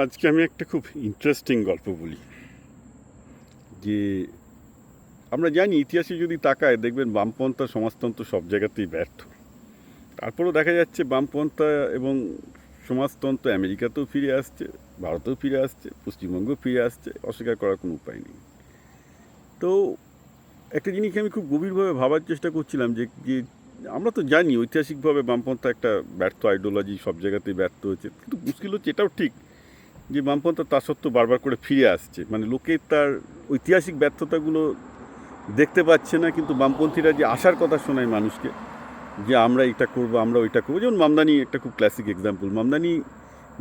আজকে আমি একটা খুব ইন্টারেস্টিং গল্প বলি যে আমরা জানি ইতিহাসে যদি তাকায় দেখবেন বামপন্থা সমাজতন্ত্র সব জায়গাতেই ব্যর্থ। তারপরেও দেখা যাচ্ছে বামপন্থা এবং সমাজতন্ত্র আমেরিকাতেও ফিরে আসছে, ভারতেও ফিরে আসছে, পশ্চিমবঙ্গেও ফিরে আসছে, অস্বীকার করার কোনো উপায় নেই। তো একটা জিনিসকে আমি খুব গভীরভাবে ভাবার চেষ্টা করছিলাম যে যে আমরা তো জানি ঐতিহাসিকভাবে বামপন্থা একটা ব্যর্থ আইডিওলজি, সব জায়গাতেই ব্যর্থ হয়েছে, কিন্তু মুশকিল হচ্ছে এটাও ঠিক যে বামপন্থা তা সত্ত্বেও বারবার করে ফিরে আসছে। মানে লোকে তার ঐতিহাসিক ব্যর্থতাগুলো দেখতে পাচ্ছে না, কিন্তু বামপন্থীরা যে আশার কথা শোনায় মানুষকে যে আমরা এটা করবো, আমরা ওইটা করবো। যেমন মামদানি একটা খুব classic example. Mamdani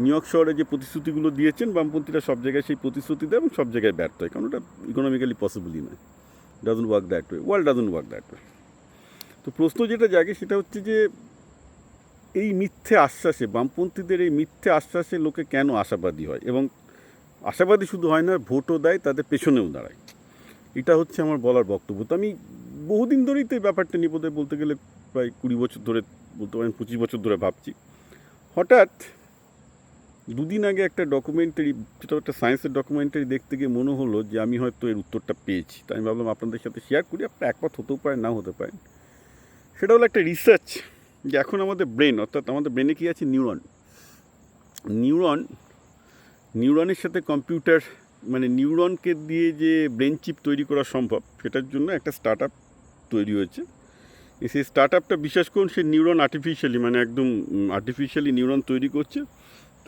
new York শহরে যে প্রতিশ্রুতিগুলো দিয়েছেন, বামপন্থীরা সব জায়গায় সেই প্রতিশ্রুতি দেয় এবং সব জায়গায় ব্যর্থ হয়, কারণ ওটা ইকোনমিক্যালি পসিবলই নয়। Doesn't work that way, world doesn't work that way. তো প্রশ্ন যেটা জাগে সেটা হচ্ছে যে এই মিথ্যে আশ্বাসে, বামপন্থীদের এই মিথ্যে আশ্বাসে লোকে কেন আশাবাদী হয়, এবং আশাবাদী শুধু হয় না, ভোটও দেয়, তাদের পেছনেও দাঁড়ায়। এটা হচ্ছে আমার বলার বক্তব্য। তো আমি বহুদিন ধরেই তো এই ব্যাপারটা নিয়ে বলতে গেলে প্রায় 20 বছর ধরে, বলতে পারেন 25 বছর ধরে ভাবছি। হঠাৎ দুদিন আগে একটা ডকুমেন্টারি, যেটা একটা সায়েন্সের ডকুমেন্টারি দেখতে গিয়ে মনে হলো যে আমি হয়তো এর উত্তরটা পেয়েছি। তাই আমি ভাবলাম আপনাদের সাথে শেয়ার করি। আপনার একমত হতেও পারে, নাও হতে পারে। সেটা হলো একটা রিসার্চ যে এখন আমাদের ব্রেন, অর্থাৎ আমাদের ব্রেনে কী আছে, নিউরনের সাথে কম্পিউটার, মানে নিউরনকে দিয়ে যে ব্রেন চিপ তৈরি করা সম্ভব, সেটার জন্য একটা স্টার্ট আপ তৈরি হয়েছে। সেই স্টার্ট আপটা, বিশ্বাস করুন, সে নিউরন আর্টিফিশিয়ালি, মানে একদম আর্টিফিশিয়ালি নিউরন তৈরি করছে।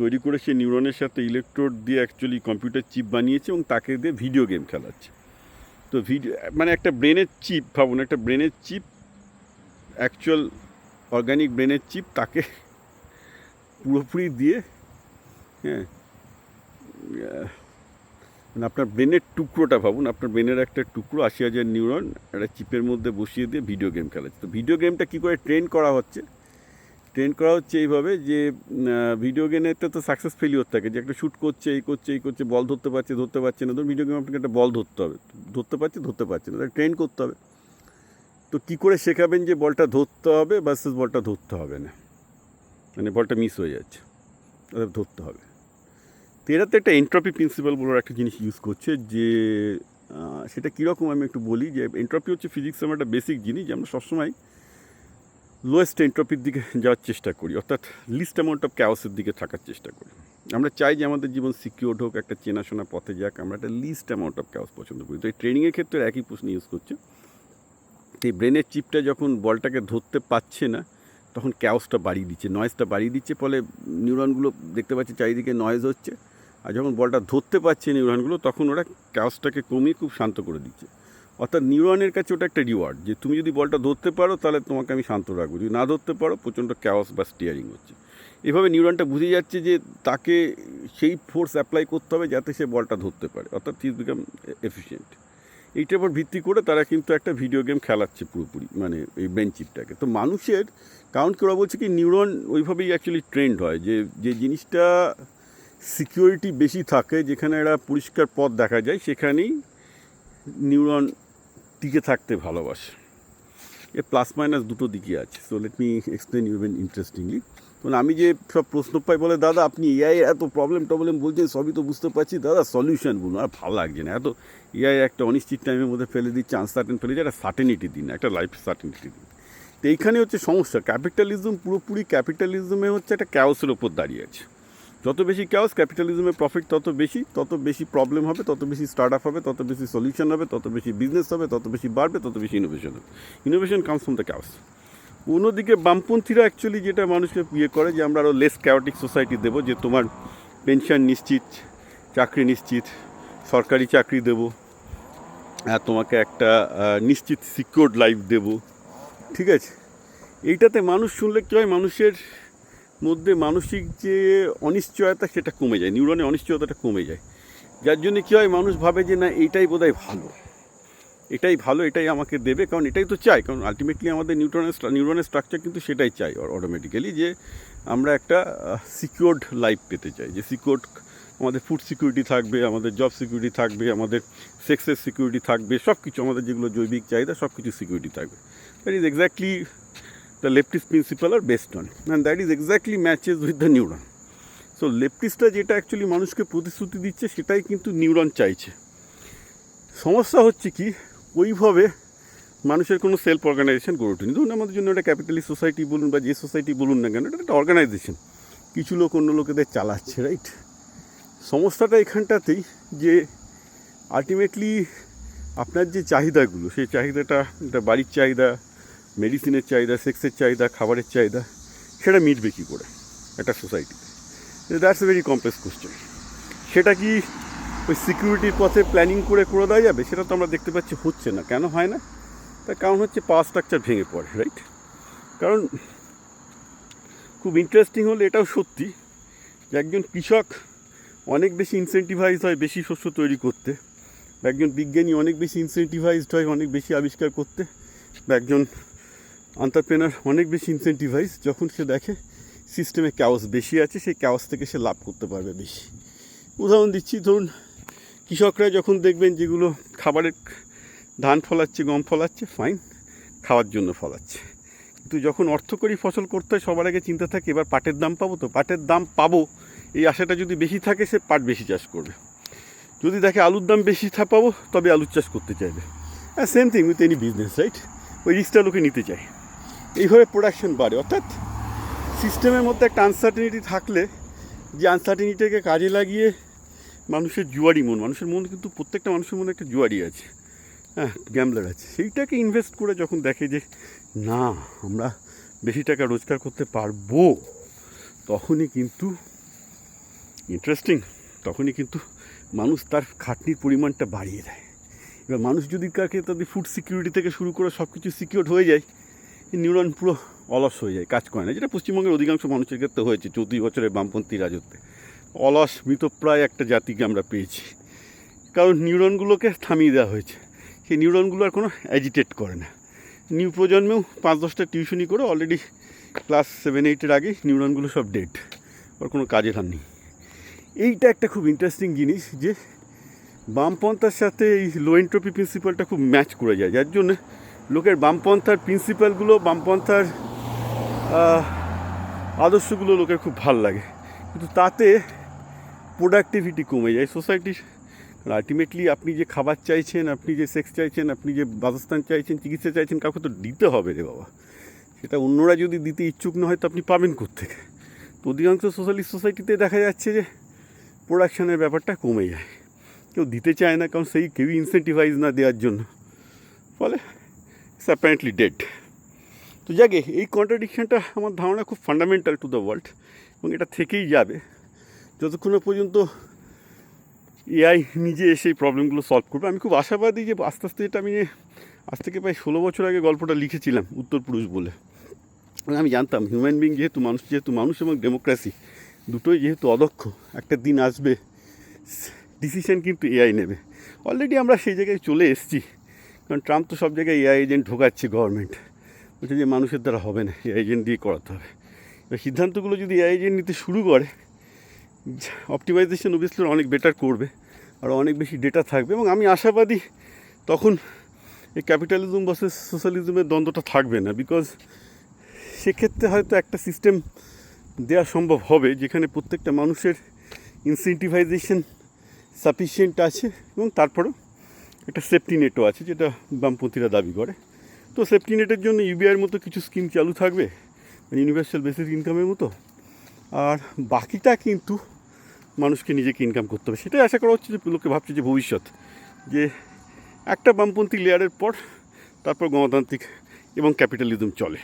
তৈরি করে সে নিউরনের সাথে ইলেকট্রোড দিয়ে অ্যাকচুয়ালি কম্পিউটার চিপ বানিয়েছে এবং তাকে দিয়ে ভিডিও গেম খেলাচ্ছে। তো মানে একটা ব্রেনের চিপ, ভাবুন, একটা ব্রেনের চিপ, অ্যাকচুয়াল অর্গানিক ব্রেনের চিপ, তাকে পুরোপুরি দিয়ে, হ্যাঁ, মানে আপনার ব্রেনের টুকরোটা ভাবুন, আপনার ব্রেনের একটা টুকরো, 80,000 নিউরন একটা চিপের মধ্যে বসিয়ে দিয়ে ভিডিও গেম খেলাচ্ছে। তো ভিডিও গেমটা কী করে ট্রেন করা হচ্ছে এইভাবে যে ভিডিও গেমেতে তো সাকসেস ফেলিওর থাকে, যে একটা শ্যুট করছে, এই করছে, বল ধরতে পারছে না। ধরুন ভিডিও গেম আপনাকে একটা বল ধরতে হবে, ধরতে পারছে না, তাকে ট্রেন করতে হবে। তো কী করে শেখাবেন যে বলটা ধরতে হবে ভার্সেস বলটা ধরতে হবে না, মানে বলটা মিস হয়ে যাচ্ছে, ধরতে হবে। তো এরা তো একটা এন্ট্রপি প্রিন্সিপাল বলার একটা জিনিস ইউজ করছে, যে সেটা কীরকম আমি একটু বলি। যে এন্ট্রপি হচ্ছে ফিজিক্সের একটা বেসিক জিনিস, যে আমরা সবসময় লোয়েস্ট এন্ট্রপির দিকে যাওয়ার চেষ্টা করি, অর্থাৎ লিস্ট অ্যামাউন্ট অফ ক্যাওসের দিকে থাকার চেষ্টা করি। আমরা চাই যে আমাদের জীবন সিকিউরড হোক, একটা চেনাশোনা পথে যাক, আমরা একটা লিস্ট অ্যামাউন্ট অফ ক্যাওস পছন্দ করি। তো এই ট্রেনিংয়ের ক্ষেত্রে একই প্রশ্ন ইউজ করছে। এই ব্রেনের চিপটা যখন বলটাকে ধরতে পারছে না, তখন ক্যাওসটা বাড়িয়ে দিচ্ছে, নয়েজটা বাড়িয়ে দিচ্ছে, ফলে নিউরনগুলো দেখতে পাচ্ছে চারিদিকে নয়েজ হচ্ছে। আর যখন বলটা ধরতে পারছে নিউরনগুলো, তখন ওরা ক্যাওসটাকে কমিয়ে খুব শান্ত করে দিচ্ছে। অর্থাৎ নিউরনের কাছে ওটা একটা রিওয়ার্ড, যে তুমি যদি বলটা ধরতে পারো তাহলে তোমাকে আমি শান্ত রাখবো, যদি না ধরতে পারো প্রচণ্ড ক্যাওস বা স্টিয়ারিং হচ্ছে। এভাবে নিউরনটা বুঝে যাচ্ছে যে তাকে সেই ফোর্স অ্যাপ্লাই করতে হবে যাতে সে বলটা ধরতে পারে, অর্থাৎ হি বিকাম এফিশিয়েন্ট। এইটার উপর ভিত্তি করে তারা কিন্তু একটা ভিডিও গেম খেলাচ্ছে পুরোপুরি, মানে এই ব্রেন চিপটাকে। তো মানুষের, কারণ কি ওরা বলছে কি, নিউরন ওইভাবেই অ্যাকচুয়ালি ট্রেন্ড হয়, যে জিনিসটা সিকিউরিটি বেশি থাকে, যেখানে একটা পরিষ্কার পথ দেখা যায়, সেখানেই নিউরন টিকে থাকতে ভালোবাসে। এর প্লাস মাইনাস দুটো দিকই আছে। So let me explain even interestingly. মানে আমি যে সব প্রশ্ন পাই, বলে দাদা আপনি এআই এত প্রবলেম বলছেন, সবই তো বুঝতে পারছি, দাদা সলিউশন বলুন। আর ভালো লাগছে না, এত এআই একটা অনিশ্চিত টাইমের মধ্যে ফেলে দিচ্ছে, আনসার্টেন ফেলে দিচ্ছে, একটা সার্টেনিটি দিন, একটা লাইফ সার্টেনিটি দিন। তো এইখানে হচ্ছে সমস্যা। ক্যাপিটালিজম, পুরোপুরি ক্যাপিটালিজমে হচ্ছে একটা ক্যাওসের ওপর দাঁড়িয়ে আছে। যত বেশি ক্যাওস, ক্যাপিটালিজমের প্রফিট তত বেশি প্রবলেম হবে, তত বেশি স্টার্ট আপ হবে, তত বেশি সলিউশন হবে, তত বেশি বিজনেস হবে, তত বেশি বাড়বে, তত বেশি ইনোভেশন হবে। Innovation comes from the chaos. অন্যদিকে বামপন্থীরা অ্যাকচুয়ালি যেটা মানুষকে করে, যে আমরা আরও লেস ক্যাওটিক সোসাইটি দেবো, যে তোমার পেনশন নিশ্চিত, চাকরি নিশ্চিত, সরকারি চাকরি দেবো, তোমাকে একটা নিশ্চিত সিকিউরড লাইফ দেবো, ঠিক আছে। এইটাতে মানুষ শুনলে কী হয়, মানুষের মধ্যে মানসিক যে অনিশ্চয়তা সেটা কমে যায়, নিউরনের অনিশ্চয়তাটা কমে যায়। যার জন্য কী হয়, মানুষ ভাবে যে না, এইটাই বোধহয় ভালো, এটাই আমাকে দেবে, কারণ এটাই তো চাই। কারণ আলটিমেটলি আমাদের নিউরনের স্ট্রাকচার কিন্তু সেটাই চাই অটোমেটিক্যালি, যে আমরা একটা সিকিউরড লাইফ পেতে চাই, যে সিকিউরড, আমাদের ফুড সিকিউরিটি থাকবে, আমাদের জব সিকিউরিটি থাকবে, আমাদের সেক্সের সিকিউরিটি থাকবে, সব কিছু, আমাদের যেগুলো জৈবিক চাহিদা সব কিছু সিকিউরিটি থাকবে। That is exactly the leftist principle are based on, and that is exactly matches with the neuron. So লেফটিস্টরা যেটা অ্যাকচুয়ালি মানুষকে প্রতিশ্রুতি দিচ্ছে সেটাই কিন্তু নিউরন চাইছে। সমস্যা হচ্ছে কি, ওইভাবে মানুষের কোনো সেলফ অর্গানাইজেশন গড়ে ওঠেনি। ধরুন আমাদের জন্য একটা ক্যাপিটালিস্ট সোসাইটি বলুন বা যে সোসাইটি বলুন না কেন, এটা একটা অর্গানাইজেশন, কিছু লোক অন্য লোকেদের চালাচ্ছে, রাইট? সমস্যাটা এখানটাতেই যে আলটিমেটলি আপনার যে চাহিদাগুলো, সেই চাহিদাটা একটা বাড়ির চাহিদা, মেডিসিনের চাহিদা, সেক্সের চাহিদা, খাবারের চাহিদা, সেটা মিটবে কী করে একটা সোসাইটিতে? That's a very complex question. সেটা কি ওই সিকিউরিটির পথে প্ল্যানিং করে দেওয়া যাবে? সেটা তো আমরা দেখতে পাচ্ছি হচ্ছে না। কেন হয় না? তার কারণ হচ্ছে পাওয়ার স্ট্রাকচার ভেঙে পড়ে, রাইট? কারণ খুব ইন্টারেস্টিং হলে এটাও সত্যি যে একজন কৃষক অনেক বেশি ইনসেন্টিভাইজ হয় বেশি শস্য তৈরি করতে, বা একজন বিজ্ঞানী অনেক বেশি ইনসেন্টিভাইজড হয় অনেক বেশি আবিষ্কার করতে, বা একজন এন্টারপ্রেনার অনেক বেশি ইনসেন্টিভাইজ যখন সে দেখে সিস্টেমে ক্যাওস বেশি আছে, সেই ক্যাওস থেকে সে লাভ করতে পারবে বেশি। উদাহরণ দিচ্ছি, ধরুন কৃষকরা যখন দেখবেন যেগুলো খাবারের, ধান ফলাচ্ছে, গম ফলাচ্ছে, ফাইন, খাওয়ার জন্য ফলাচ্ছে, কিন্তু যখন অর্থকরী ফসল করতে হয় সবার আগে চিন্তা থাকে এবার পাটের দাম পাবো, তো পাটের দাম পাবো এই আশাটা যদি বেশি থাকে সে পাট বেশি চাষ করবে। যদি দেখে আলুর দাম বেশি পাবো তবে আলুর চাষ করতে চাইবে। হ্যাঁ, same thing with any business, right? ওই রিস্কটা লোকে নিতে চায়, এইভাবে প্রোডাকশন বাড়ে। অর্থাৎ সিস্টেমের মধ্যে একটা আনসার্টেনিটি থাকলে, যে আনসার্টেনিটিকে কাজে লাগিয়ে মানুষের জুয়ারি মন, মানুষের মন কিন্তু প্রত্যেকটা মানুষের মনে একটা জুয়ারি আছে, হ্যাঁ, গ্যাম্বলার আছে, সেইটাকে ইনভেস্ট করে যখন দেখে যে না আমরা বেশি টাকা রোজগার করতে পারবো, তখনই কিন্তু ইন্টারেস্টিং, তখনই কিন্তু মানুষ তার খাটনির পরিমাণটা বাড়িয়ে দেয়। এবার মানুষ যদি কাকে তাদের ফুড সিকিউরিটি থেকে শুরু করে সব কিছু সিকিউর হয়ে যায়, নিউরন পুরো অলস হয়ে যায়, কাজ করে না, যেটা পশ্চিমবঙ্গের অধিকাংশ মানুষের ক্ষেত্রে হয়েছে 34 বছরের বামপন্থী রাজত্বে। অলস মৃতপ্রায় একটা জাতিকে আমরা পেয়েছি, কারণ নিউরনগুলোকে থামিয়ে দেওয়া হয়েছে। সেই নিউরনগুলো আর কোনো অ্যাজিটেট করে না। নিউ প্রজন্মেও 5-10টা টিউশনি করে অলরেডি ক্লাস 7-8-এর আগেই নিউরনগুলো সব ডেড, ওর কোনো কাজের আর নেই। এইটা একটা খুব ইন্টারেস্টিং জিনিস যে বামপন্থার সাথে এই লো এন্ট্রপি প্রিন্সিপালটা খুব ম্যাচ করে যায়, যার জন্য লোকের বামপন্থার প্রিন্সিপালগুলো, বামপন্থার আদর্শগুলো লোকের খুব ভাল লাগে, কিন্তু তাতে প্রোডাক্টিভিটি কমে যায় সোসাইটির। আলটিমেটলি আপনি যে খাবার চাইছেন, আপনি যে সেক্স চাইছেন, আপনি যে বাসস্থান চাইছেন, চিকিৎসা চাইছেন, কাউকে তো দিতে হবে রে বাবা। সেটা অন্যরা যদি দিতে ইচ্ছুক না হয় তো আপনি পাবেন কোত্থেকে? তো অধিকাংশ সোশ্যালিস্ট সোসাইটিতে দেখা যাচ্ছে যে প্রোডাকশানের ব্যাপারটা কমে যায়, কেউ দিতে চায় না, কারণ সেই কেউই ইনসেন্টিভাইজ না দেওয়ার জন্য, ফলে ইটস অ্যাপারেন্টলি ডেড। তো যাকে এই কন্ট্রাডিকশানটা আমার ধারণা খুব ফান্ডামেন্টাল টু দ্য ওয়ার্ল্ড, এবং এটা থেকেই যাবে যতক্ষণ পর্যন্ত এআই নিজে এসে এই প্রবলেমগুলো সলভ করবে। আমি খুব আশাবাদী যে আস্তে আস্তে, এটা আমি আজ থেকে প্রায় 16 বছর আগে গল্পটা লিখেছিলাম উত্তরপুরুষ বলে। আমি জানতাম হিউম্যান বিং যেহেতু মানুষ এবং ডেমোক্রেসি দুটোই যেহেতু অদক্ষ, একটা দিন আসবে ডিসিশন কিন্তু এআই নেবে। অলরেডি আমরা সেই জায়গায় চলে এসেছি, কারণ ট্রাম্প তো সব জায়গায় এআই এজেন্ট ঢোকাচ্ছে, গভর্নমেন্ট বলছে যে মানুষের দ্বারা হবে না, এআই এজেন্ট দিয়ে করাতে হবে। এবার সিদ্ধান্তগুলো যদি এআই এজেন্ট নিতে শুরু করে, অপটিমাইজেশন অবভিয়াসলি অনেক বেটার করবে, আর অনেক বেশি ডেটা থাকবে, এবং আমি আশাবাদী তখন এই ক্যাপিটালিজম ভার্সেস সোশ্যালিজমের দ্বন্দ্বটা থাকবে না, বিকজ সেক্ষেত্রে হয়তো একটা সিস্টেম দেওয়া সম্ভব হবে যেখানে প্রত্যেকটা মানুষের ইনসেন্টিভাইজেশন সাফিসিয়েন্ট আছে, এবং তারপরেও একটা সেফটি নেটও আছে, যেটা বামপন্থীরা দাবি করে। তো সেফটি নেটের জন্য ইউবিআইয়ের মতো কিছু স্কিম চালু থাকবে, ইউনিভার্সাল বেসিক ইনকামের মতো, আর বাকিটা কিন্তু মানুষকে নিজেকে ইনকাম করতে হবে। সেটাই আশা করা হচ্ছে যে লোকে ভাবছে যে ভবিষ্যৎ, যে একটা বামপন্থী লেয়ারের পর তারপর গণতান্ত্রিক এবং ক্যাপিটালিজম চলে।